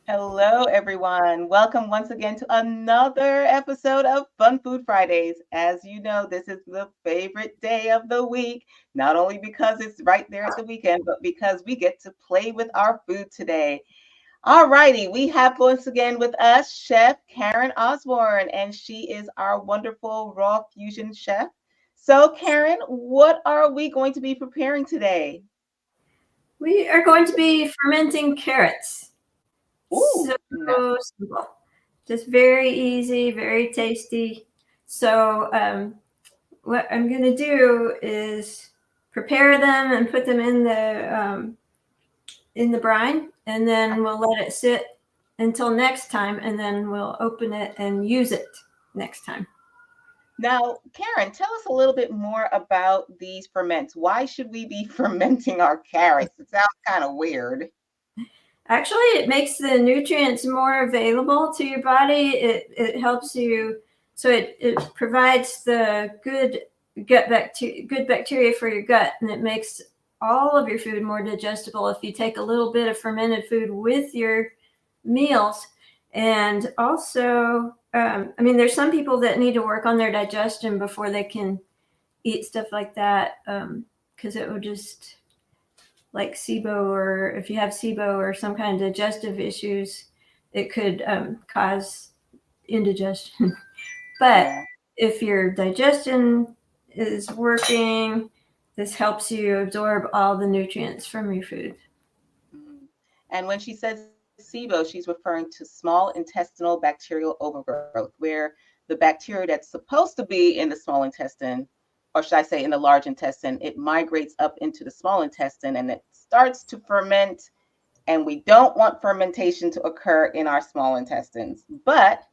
Hello, everyone. Welcome once again to another episode of Fun Food Fridays. As you know, this is the favorite day of the week, not only because it's right there at the weekend, but because we get to play with our food today. All righty, we have once again with us Chef Karen Osborne, and she is our wonderful raw fusion chef. So, Karen, what are we going to be preparing today? We are going to be fermenting carrots. So Ooh, no. simple. Just very easy, very tasty. So what I'm going to do is prepare them and put them in the brine, and then we'll let it sit until next time, and then we'll open it and use it next time. Now, Karen, tell us a little bit more about these ferments. Why should we be fermenting our carrots? It sounds kind of weird. Actually, it makes the nutrients more available to your body. It helps you, so it provides the good bacteria for your gut, and it makes all of your food more digestible if you take a little bit of fermented food with your meals. And also, I mean, there's some people that need to work on their digestion before they can eat stuff like that, because it would just like SIBO, or if you have SIBO or some kind of digestive issues, it could cause indigestion. But Yeah. if your digestion is working, this helps you absorb all the nutrients from your food. Mhm. And when she says SIBO, she's referring to small intestinal bacterial overgrowth, where the bacteria that's supposed to be in the small intestine, or should I say in the large intestine, it migrates up into the small intestine and it starts to ferment. And we don't want fermentation to occur in our small intestines. But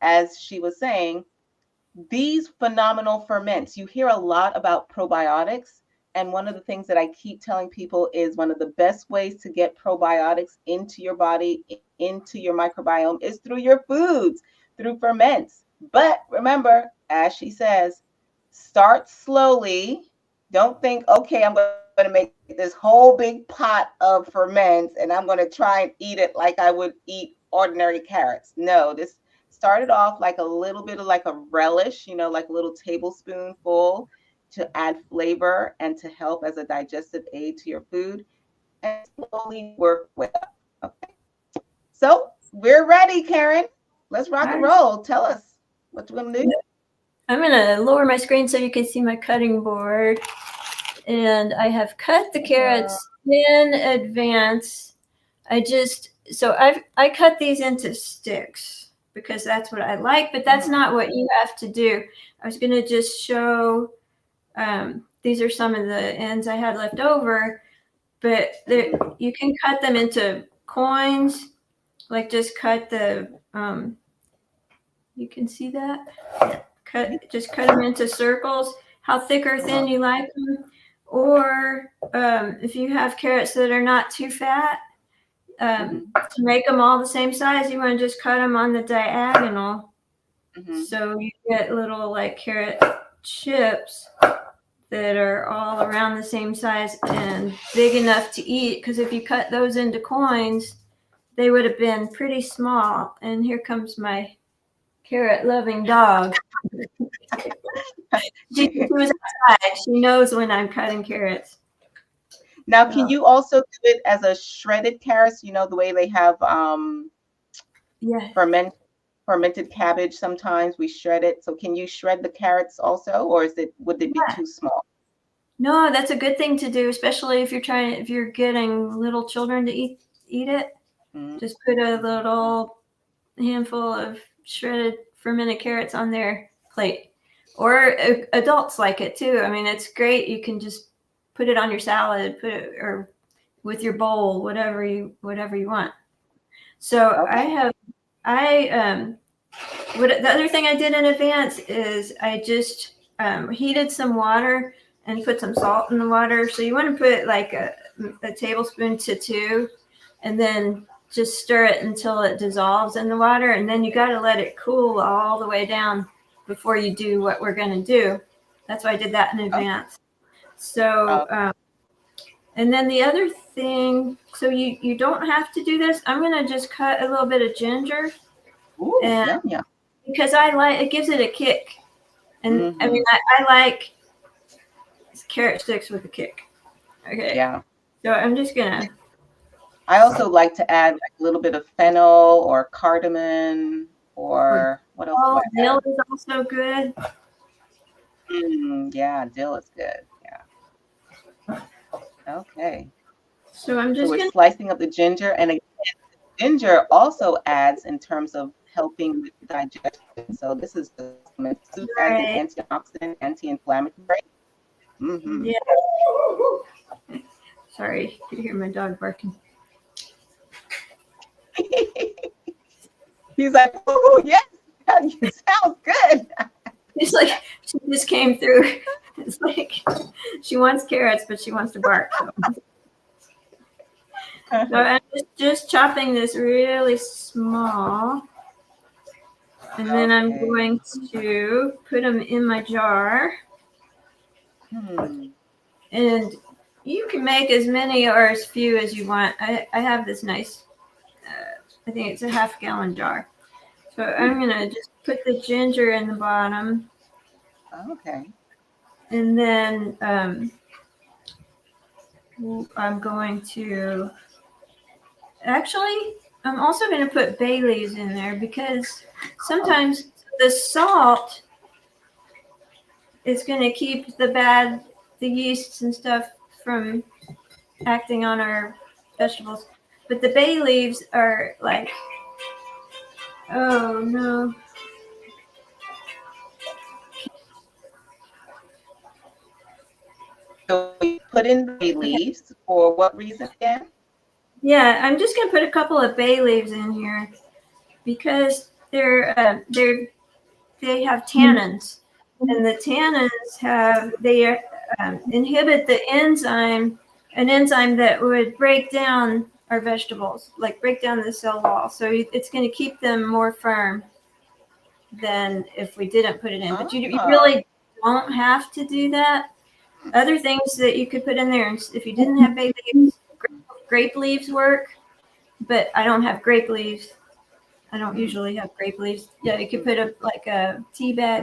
as she was saying, these phenomenal ferments, you hear a lot about probiotics. And one of the things that I keep telling people is one of the best ways to get probiotics into your body, into your microbiome, is through your foods, through ferments. But remember, as she says, start slowly. Don't think, okay, I'm going to make this whole big pot of ferments and I'm going to try and eat it like I would eat ordinary carrots. No, this started off like a little bit of like a relish, like a little tablespoonful to add flavor and to help as a digestive aid to your food, and slowly work your way up. Okay. So we're ready, Karen. Let's rock All and right. roll. Tell us what you're going to do. I'm going to lower my screen so you can see my cutting board. And I have cut the Uh, carrots in advance. I cut these into sticks because that's what I like, but that's mhm. not what you have to do. I was going to just show, these are some of the ends I had left over, but you can cut them into coins, like just cut you can see that? Just cut them into circles, how thick or thin you like them. Or if you have carrots that are not too fat, Mhm. to make them all the same size, you want to just cut them on the diagonal. Mhm. So you get little like carrot chips that are all around the same size and big enough to eat. Because if you cut those into coins, they would have been pretty small. And here comes my carrot loving dog. She was outside. She knows when I'm cutting carrots. Now, can So you also do it as a shredded carrots? You know the way they have yeah, ferment fermented cabbage. Sometimes we shred it. So can you shred the carrots also, or is it would it be yeah. too small? No, that's a good thing to do, especially if you're getting little children to eat it. Mm-hmm. Just put a little handful of shredded fermented carrots on their plate. Or adults like it too. I mean, it's great. You can just put it on your salad, put it or with your bowl, whatever you want. So Okay. I what the other thing I did in advance is I just heated some water and put some salt in the water. So you want to put like a tablespoon to two, and then just stir it until it dissolves in the water, and then you got to let it cool all the way down before you do what we're going to do. That's why I did that in Okay. advance. So And then the other thing, so you don't have to do this. I'm gonna just cut a little bit of ginger, Ooh, and yum yum. because it gives it a kick. And I mean, Mm-hmm. I like carrot sticks with a kick. Okay, Yeah. so I'm just gonna. I also like to add like a little bit of fennel or cardamom Or or what else do dill, I dill add? is also good. Yeah, dill is good. Yeah. Okay. So I'm So just we're gonna. slicing up the ginger, and again, ginger also adds in terms of helping with digestion. So this is the soup as an Right. antioxidant, anti-inflammatory. Mm-hmm. Yeah. Sorry, you hear my dog barking. He's like, oh yes, it sounds good. It's like she just came through. It's like she wants carrots, but she wants to bark. So, I'm just chopping this really small, and then I'm Okay. going to put them in my jar. Hmm. And you can make as many or as few as you want. I have this nice, I think it's a half-gallon jar. So I'm gonna just put the ginger in the bottom, Okay. and then I'm going to actually. I'm also going to put bay leaves in there because sometimes the salt is going to keep the yeasts and stuff from acting on our vegetables. But the bay leaves are like, oh no. So you put in bay Okay. leaves for what reason again? Yeah, I'm just going to put a couple of bay leaves in here because they have tannins, and the tannins inhibit an enzyme that would break down our vegetables, like break down the cell wall. So it's going to keep them more firm than if we didn't put it in. But you Oh. really don't have to do that. Other things that you could put in there, if you didn't have bay leaves, grape leaves work. But I don't have grape leaves. I don't usually have grape leaves. Yeah, you could put like a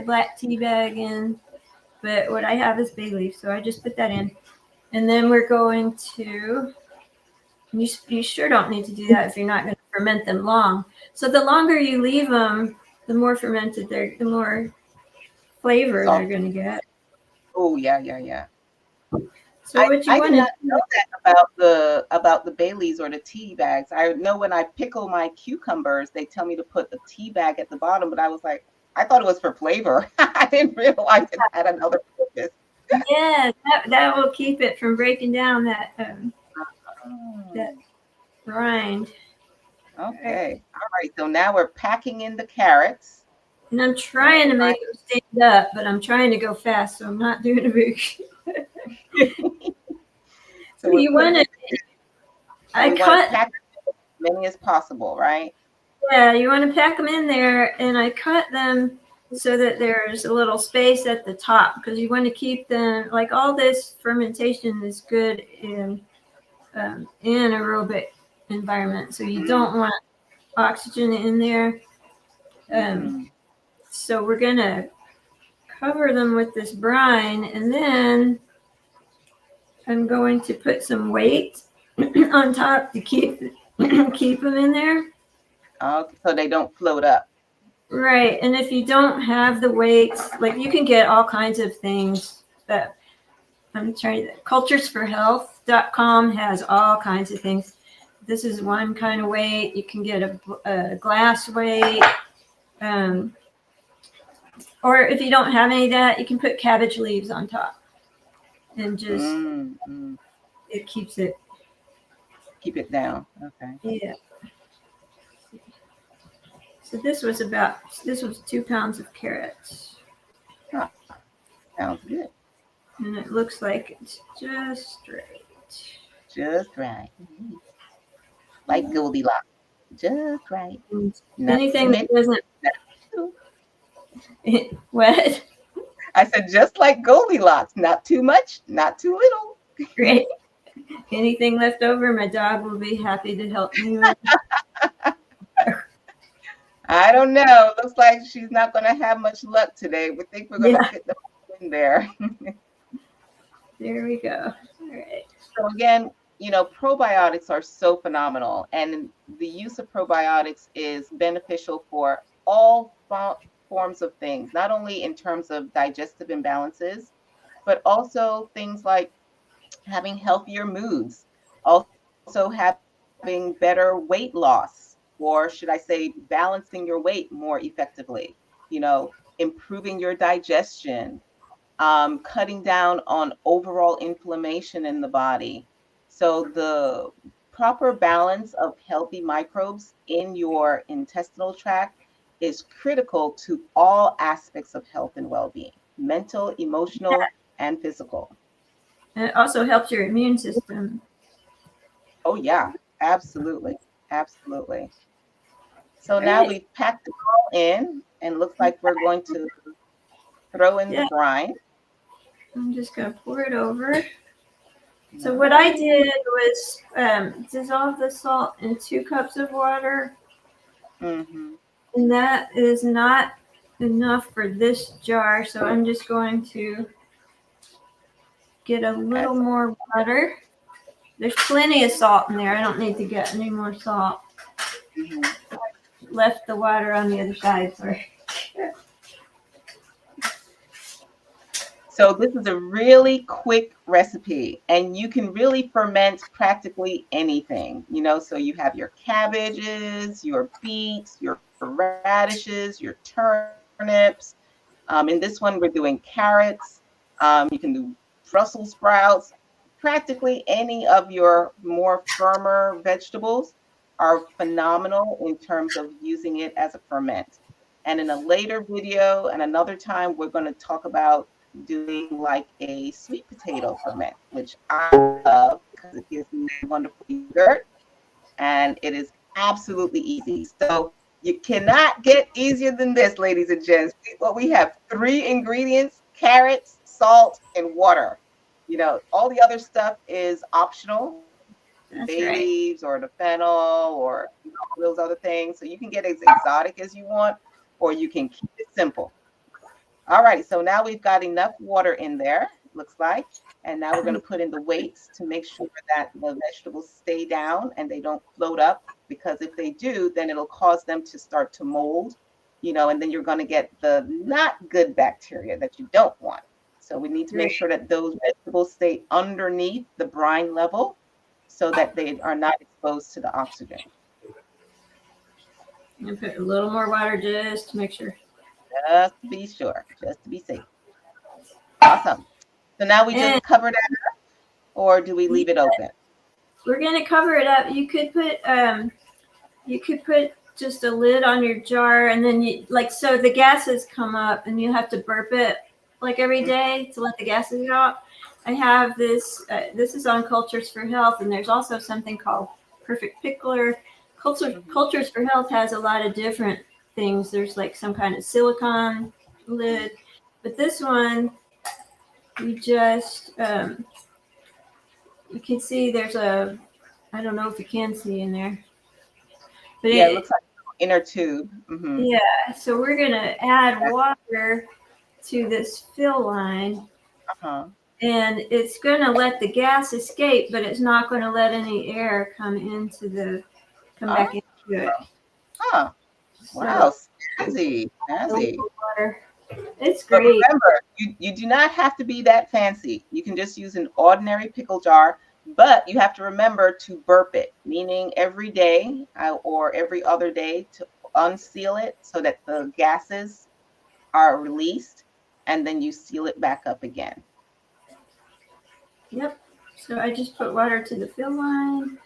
black tea bag in. But what I have is bay leaf, so I just put that in. And then we're going to, you sure don't need to do that if you're not going to ferment them long. So the longer you leave them, the more fermented the more flavor they're Salty. going to get. Oh yeah, yeah, yeah. So what you I did want to not know do, that about the Baileys or the tea bags. I know when I pickle my cucumbers, they tell me to put the tea bag at the bottom, but I was like, I thought it was for flavor. I didn't realize it had another purpose. yeah, that will keep it from breaking down that Oh, rind. okay. All right. So now we're packing in the carrots. And I'm All trying to make them stand up, but I'm trying to go fast, so I'm not doing a big. right. So we're You putting want in, to? and I we want to cut. pack as many as possible, right? Yeah, you want to pack them in there, and I cut them so that there's a little space at the top because you want to keep them like all this fermentation is good in anaerobic environment, so you don't want oxygen in there. Um, Mm. so we're gonna cover them with this brine, and then I'm going to put some weight on top to keep them in there. Okay, so they don't float up. Right, and if you don't have the weights, like you can get all kinds of things that I'm trying. Culturesforhealth.com has all kinds of things. This is one kind of weight. You can get a glass weight. Um, or if you don't have any of that, you can put cabbage leaves on top and just Mm. it keeps it. Keep it down. Okay. Yeah. So this was 2 pounds of carrots, Huh, sounds good. and it looks like it's just right. Just right. Like Goldilocks. Just right. And Not too anything that many. doesn't Not too. what I said just like Goldilocks. Not too much, not too little. great. Anything left over, my dog will be happy to help me with. I don't know. Looks like she's not going to have much luck today. We think we're going to Yeah, fit them in there. there we go. All right. So again, probiotics are so phenomenal, and the use of probiotics is beneficial for all forms of things, not only in terms of digestive imbalances, but also things like having healthier moods, also having better weight loss, or should I say, balancing your weight more effectively, improving your digestion, cutting down on overall inflammation in the body. So, the proper balance of healthy microbes in your intestinal tract is critical to all aspects of health and well being, mental, emotional, and physical. And it also helps your immune system. Oh, yeah, absolutely. Absolutely. So All now right. we've packed it all in, and looks like we're going to throw in the Yeah, brine. I'm just going to pour it over. So what I Nice. did was dissolve the salt in 2 cups of water, Mm-hmm. and that is not enough for this jar. So I'm just going to get a little That's more water. There's plenty of salt in there. I don't need to get any more salt. mhm. Left the water on the other side. Sorry. So this is a really quick recipe, and you can really ferment practically anything, so you have your cabbages, your beets, your radishes, your turnips. In this one, we're doing carrots. You can do Brussels sprouts. Practically any of your more firmer vegetables are phenomenal in terms of using it as a ferment. And in a later video and another time, we're going to talk about doing like a sweet potato ferment, which I love because it gives me wonderful yogurt and it is absolutely easy. So you cannot get easier than this, ladies and gents. What we have 3 ingredients: carrots, salt, and water. All the other stuff is optional, the That's bay right. leaves or the fennel or all those other things. So you can get as exotic as you want, or you can keep it simple. All right, so now we've got enough water in there, looks like. And now we're going to put in the weights to make sure that the vegetables stay down and they don't float up, because if they do, then it'll cause them to start to mold, and then you're going to get the not good bacteria that you don't want. So we need to make Great. sure that those vegetables stay underneath the brine level so that they are not exposed to the oxygen. I'm put a little more water just to make sure. Just to be sure, just to be safe. Awesome. So now we And just cover that up, or do we leave it open? we're gonna cover it up. You could put just a lid on your jar, and then so the gases come up, and you have to burp it like every day to let the gases out. I have this. This is on Cultures for Health, and there's also something called Perfect Pickler. Cultures for Health has a lot of different things. There's like some kind of silicone lid, but this one you just you can see there's a, I don't know if you can see in there, but Yeah, it looks like an inner tube. yeah. So we're gonna add water to this fill line, Uh-huh. and it's gonna let the gas escape, but it's not gonna let any air come Oh, back into it. huh. So Wow, snazzy, snazzy. water, it's But great. remember, you do not have to be that fancy. You can just use an ordinary pickle jar, but you have to remember to burp it, meaning every day or every other day to unseal it so that the gases are released, and then you seal it back up again. Yep. So I just put water to the fill line,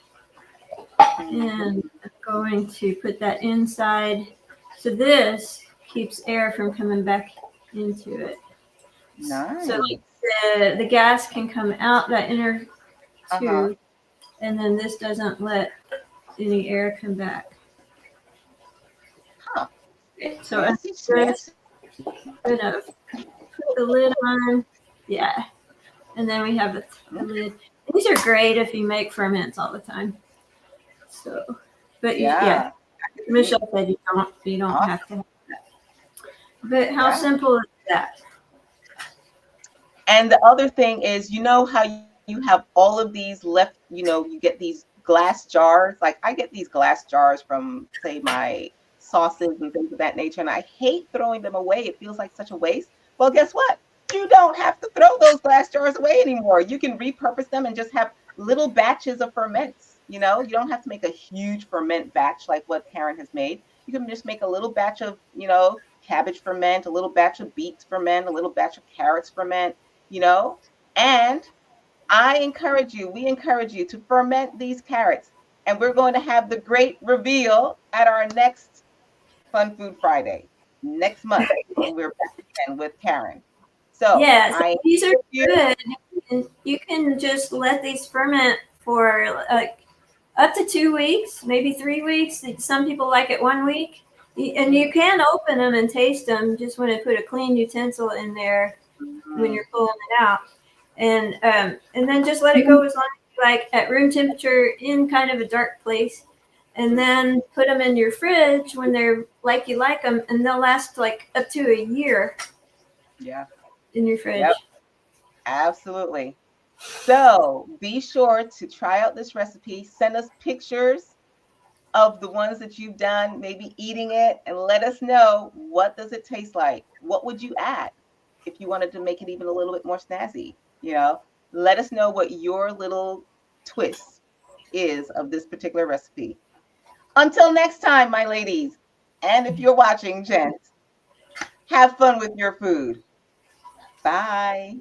and I'm going to put that inside. So this keeps air from coming back into it. Nice. So the gas can come out that inner Uh-huh. tube, and then this doesn't let any air come back. Huh. So I'm Fancy just schmancy. gonna put the lid on. Yeah. And then we have a lid. And These are great if you make ferments all the time. So, but yeah, Yeah. Michelle said you don't Awesome. have to. But how Yeah. simple is that? And the other thing is, you know how you have all of these left, you get these glass jars. Like I get these glass jars from, say, my sauces and things of that nature, and I hate throwing them away. It feels like such a waste. Well, guess what? You don't have to throw those glass jars away anymore. You can repurpose them and just have little batches of ferments. You don't have to make a huge ferment batch like what Karen has made. You can just make a little batch of, cabbage ferment, a little batch of beets ferment, a little batch of carrots ferment, you know, and we encourage you to ferment these carrots. And we're going to have the great reveal at our next Fun Food Friday next month when we're back again with Karen. So Yeah, so I these are encourage you. good. And you can just let these ferment for like up to 2 weeks, maybe 3 weeks. Some people like it 1 week. And you can open them and taste them. Just want to put a clean utensil in there when Mm, you're pulling it out, and then just let it go as long as you like at room temperature in kind of a dark place, and then put them in your fridge when they're like you like them, and they'll last like up to a year yeah. in your Yep. fridge. Absolutely. So be sure to try out this recipe. Send us pictures of the ones that you've done, maybe eating it, and let us know, what does it taste like? What would you add if you wanted to make it even a little bit more snazzy? Let us know what your little twist is of this particular recipe. Until next time, my ladies, and if you're watching, gents, have fun with your food. Bye.